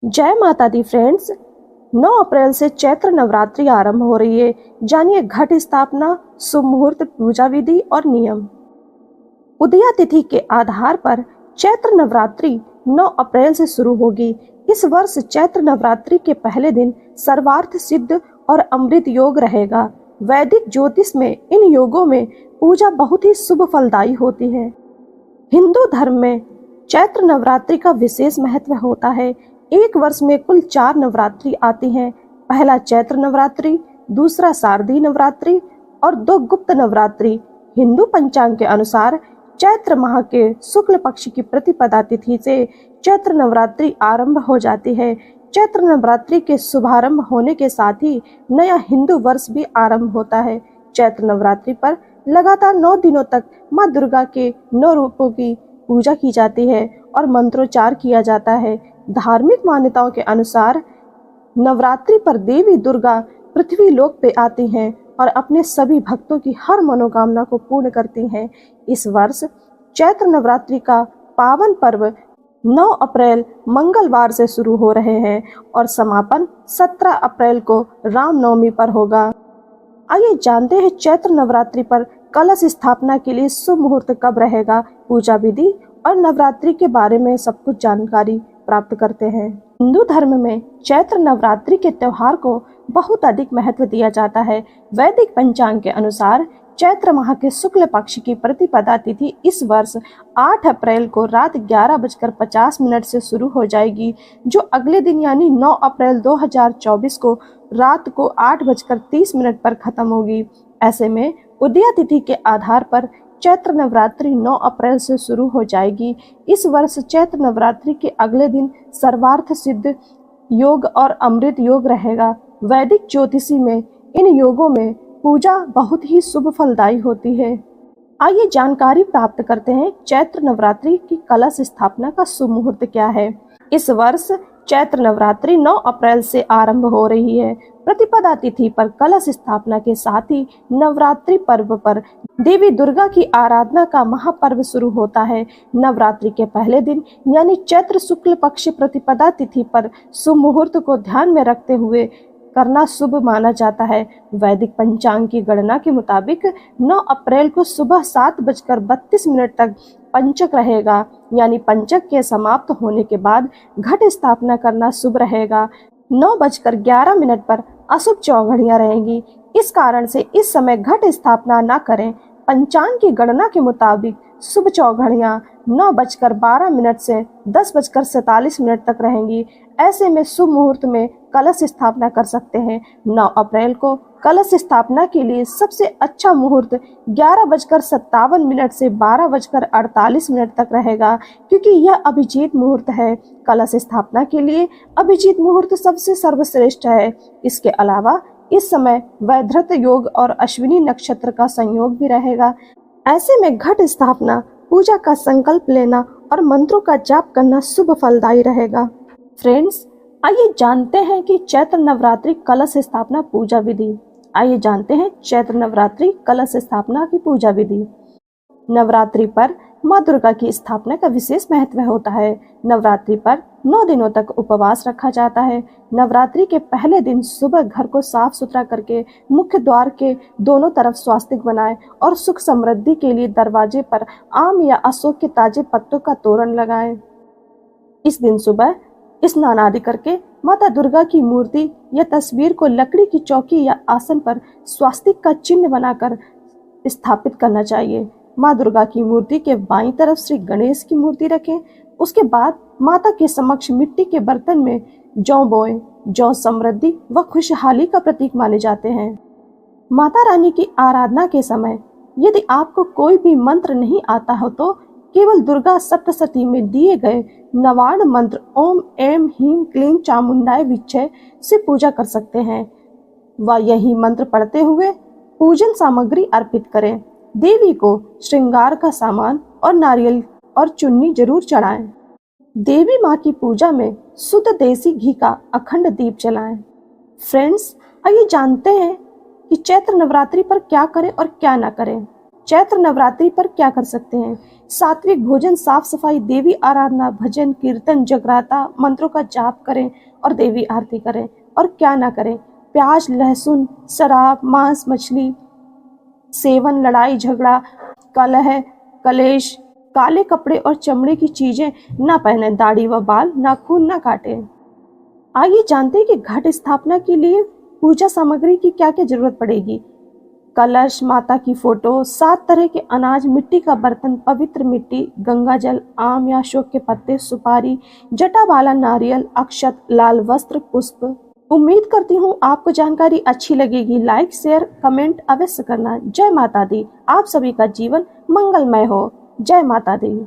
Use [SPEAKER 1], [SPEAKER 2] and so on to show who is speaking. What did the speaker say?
[SPEAKER 1] जय माता दी फ्रेंड्स। 9 अप्रैल से चैत्र नवरात्रि आरंभ हो रही है। जानिए घट स्थापना, शुभ मुहूर्त, पूजा विधि और नियम। उदया तिथि के आधार पर चैत्र नवरात्रि 9 अप्रैल से शुरू होगी। इस वर्ष चैत्र नवरात्रि के पहले दिन सर्वार्थ सिद्ध और अमृत योग रहेगा। वैदिक ज्योतिष में इन योगों में पूजा बहुत ही शुभ फलदायी होती है। हिंदू धर्म में चैत्र नवरात्रि का विशेष महत्व होता है। एक वर्ष में कुल 4 नवरात्रि आती हैं। पहला चैत्र नवरात्रि, दूसरा शारदीय नवरात्रि और 2 गुप्त नवरात्रि। हिंदू पंचांग के अनुसार चैत्र माह के शुक्ल पक्ष की प्रतिपदा तिथि से चैत्र नवरात्रि आरंभ हो जाती है। चैत्र नवरात्रि के शुभारंभ होने के साथ ही नया हिंदू वर्ष भी आरंभ होता है। चैत्र नवरात्रि पर लगातार 9 दिनों तक माँ दुर्गा के 9 रूपों की पूजा की जाती है और मंत्रोच्चार किया जाता है। धार्मिक मान्यताओं के अनुसार नवरात्रि पर देवी दुर्गा पृथ्वी लोक पे आती हैं और अपने सभी भक्तों की हर मनोकामना को पूर्ण करती हैं। इस वर्ष चैत्र नवरात्रि का पावन पर्व 9 अप्रैल मंगलवार से शुरू हो रहे हैं और समापन 17 अप्रैल को रामनवमी पर होगा। आइए जानते हैं चैत्र नवरात्रि पर कलश स्थापना के लिए शुभ मुहूर्त कब रहेगा, पूजा विधि और नवरात्रि के बारे में सब कुछ जानकारी प्राप्त करते हैं। हिंदू धर्म में चैत्र नवरात्रि के त्योहार को बहुत अधिक महत्व दिया जाता है। वैदिक पंचांग के अनुसार चैत्र माह के शुक्ल पक्ष की प्रतिपदा तिथि इस वर्ष 8 अप्रैल को रात 11:50 से शुरू हो जाएगी, जो अगले दिन यानी 9 अप्रैल 2024 को रात को 8:30 पर खत्म होगी। ऐसे में उदया तिथि के आधार पर चैत्र नवरात्रि 9 अप्रैल से शुरू हो जाएगी। इस वर्ष चैत्र नवरात्रि के अगले दिन सर्वार्थ सिद्ध योग और अमृत योग रहेगा। वैदिक ज्योतिषी में इन योगों में पूजा बहुत ही शुभ फलदायी होती है। आइए जानकारी प्राप्त करते हैं चैत्र नवरात्रि की कलश स्थापना का शुभ मुहूर्त क्या है। इस वर्ष चैत्र नवरात्रि 9 अप्रैल से आरंभ हो रही है। प्रतिपदा तिथि पर कलश स्थापना के साथ ही नवरात्रि पर्व पर देवी दुर्गा की आराधना का महापर्व शुरू होता है। नवरात्रि के पहले दिन यानी चैत्र शुक्ल पक्ष प्रतिपदा तिथि पर शुभ मुहूर्त को ध्यान में रखते हुए करना शुभ माना जाता है। वैदिक पंचांग की गणना के मुताबिक 9 अप्रैल को सुबह 7:32 तक पंचक रहेगा, यानी पंचक के समाप्त होने के बाद घट स्थापना करना शुभ रहेगा। 9:11 पर अशुभ चौघड़ियां रहेंगी। इस कारण से इस समय घट स्थापना न करें। पंचांग की गणना के मुताबिक शुभ चौघड़ियां 9:12 से 10:47 तक रहेंगी। ऐसे में शुभ मुहूर्त में कलश स्थापना कर सकते हैं। 9 अप्रैल को कलश स्थापना के लिए सबसे अच्छा मुहूर्त 11:57 से 12:48 तक रहेगा, क्योंकि यह अभिजीत मुहूर्त है। कलश स्थापना के लिए अभिजीत मुहूर्त सबसे सर्वश्रेष्ठ है। इसके अलावा इस समय वैधृत योग और अश्विनी नक्षत्र का संयोग भी रहेगा। ऐसे में घट स्थापना, पूजा का संकल्प लेना और मंत्रों का जाप करना शुभ फलदायी रहेगा। फ्रेंड्स, आइए जानते हैं कि चैत्र नवरात्रि कलश स्थापना पूजा विधि। आइए जानते हैं चैत्र नवरात्रि कलश स्थापना की पूजा विधि। नवरात्रि पर माँ दुर्गा की स्थापना का विशेष महत्व होता है। नवरात्रि पर 9 दिनों तक उपवास रखा जाता है। नवरात्रि के पहले दिन सुबह घर को साफ सुथरा करके मुख्य द्वार के दोनों तरफ स्वास्तिक बनाएं और सुख समृद्धि के लिए दरवाजे पर आम या अशोक के ताजे पत्तों का तोरण लगाएं। इस दिन सुबह स्नान आदि करके माता दुर्गा की मूर्ति या तस्वीर को लकड़ी की चौकी या आसन पर स्वास्तिक का चिन्ह बनाकर स्थापित करना चाहिए। माँ दुर्गा की मूर्ति के बाईं तरफ श्री गणेश की मूर्ति रखें। उसके बाद माता के समक्ष मिट्टी के बर्तन में जौ बोएं। जौ समृद्धि व खुशहाली का प्रतीक माने जाते हैं। माता रानी की आराधना के समय यदि आपको कोई भी मंत्र नहीं आता हो तो केवल दुर्गा सप्तशती में दिए गए नवार्ण मंत्र ओम ऐं ह्रीं क्लीं चामुंडाय विच्चे से पूजा कर सकते हैं व यही मंत्र पढ़ते हुए पूजन सामग्री अर्पित करें। देवी को श्रृंगार का सामान और नारियल और चुन्नी जरूर चढ़ाएं। देवी माँ की पूजा में शुद्ध देसी घी का अखंड दीप जलाएं। फ्रेंड्स, आइए जानते हैं कि चैत्र नवरात्रि पर क्या करें और क्या ना करें। चैत्र नवरात्रि पर क्या कर सकते हैं? सात्विक भोजन, साफ सफाई, देवी आराधना, भजन कीर्तन, जगराता, मंत्रों का जाप करें और देवी आरती करें। और क्या ना करें? प्याज, लहसुन, शराब, मांस, मछली सेवन, लड़ाई झगड़ा, कलह, कलेश, काले कपड़े और चमड़े की चीजें न पहने, दाढ़ी व बाल, नाखून न काटे। आइए जानते हैं कि घट स्थापना के लिए पूजा सामग्री की क्या क्या जरूरत पड़ेगी। कलश, माता की फोटो, 7 तरह के अनाज, मिट्टी का बर्तन, पवित्र मिट्टी, गंगा जल, आम या अशोक के पत्ते, सुपारी, जटा वाला नारियल, अक्षत, लाल वस्त्र, पुष्प। उम्मीद करती हूँ आपको जानकारी अच्छी लगेगी। लाइक, शेयर, कमेंट अवश्य करना। जय माता दी। आप सभी का जीवन मंगलमय हो। जय माता दी।